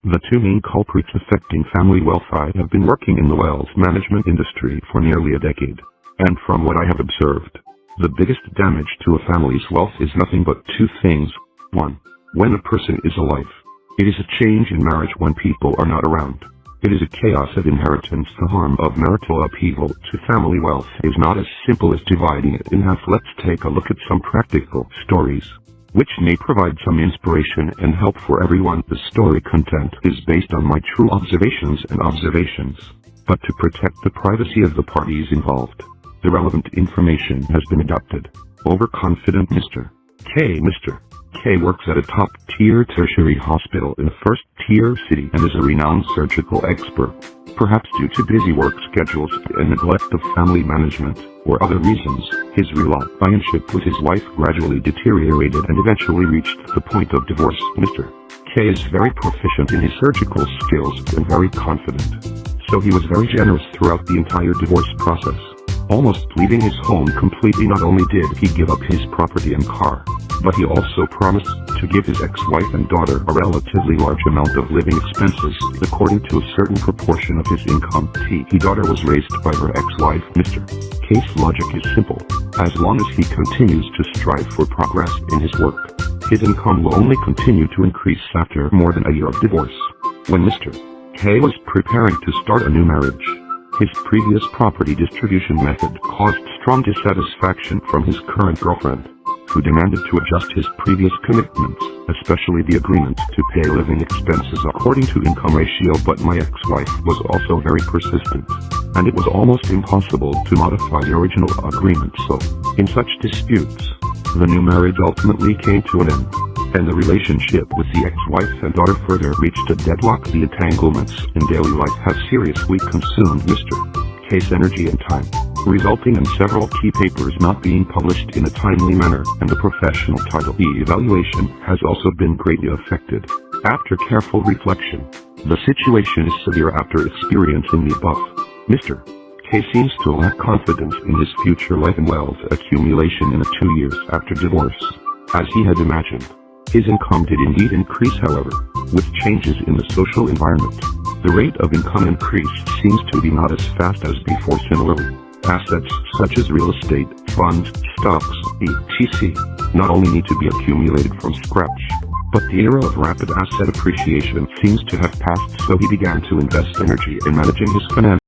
The two main culprits affecting family wealth. I have been working in the wealth management industry for nearly a decade, and from what I have observed, the biggest damage to a family's wealth is nothing but two things. 1. When a person is alive. It is a change in marriage when people are not around. It is a chaos of inheritance. The harm of marital upheaval to family wealth is not as simple as dividing it in half. Let's take a look at some practical stories, which may provide some inspiration and help for everyone. The story content is based on my true observations, but to protect the privacy of the parties involved, the relevant information has been adopted. Overconfident Mr. K works at a top-tier tertiary hospital in a first-tier city and is a renowned surgical expert. Perhaps due to busy work schedules and neglect of family management, or other reasons, his relationship with his wife gradually deteriorated and eventually reached the point of divorce. Mr. K is very proficient in his surgical skills and very confident, so he was very generous throughout the entire divorce process, almost leaving his home completely. Not only did he give up his property and car, but he also promised to give his ex-wife and daughter a relatively large amount of living expenses, according to a certain proportion of his income. His daughter was raised by her ex-wife. Mr. K's logic is simple. As long as he continues to strive for progress in his work, his income will only continue to increase. After more than a year of divorce, when Mr. K was preparing to start a new marriage, his previous property distribution method caused strong dissatisfaction from his current girlfriend, who demanded to adjust his previous commitments, especially the agreement to pay living expenses according to income ratio. But my ex-wife was also very persistent, and it was almost impossible to modify the original agreement. So, in such disputes, the new marriage ultimately came to an end, and the relationship with the ex-wife and daughter further reached a deadlock. The entanglements in daily life have seriously consumed Mr. K's energy and time, resulting in several key papers not being published in a timely manner, and the professional title evaluation has also been greatly affected. After careful reflection, the situation is severe. After experiencing the above, Mr. K seems to lack confidence in his future life and wealth accumulation in the 2 years after divorce, as he had imagined. His income did indeed increase, however, with changes in the social environment, the rate of income increase seems to be not as fast as before. Similarly, assets such as real estate, funds, stocks, etc. not only need to be accumulated from scratch, but the era of rapid asset appreciation seems to have passed. So he began to invest energy in managing his finances.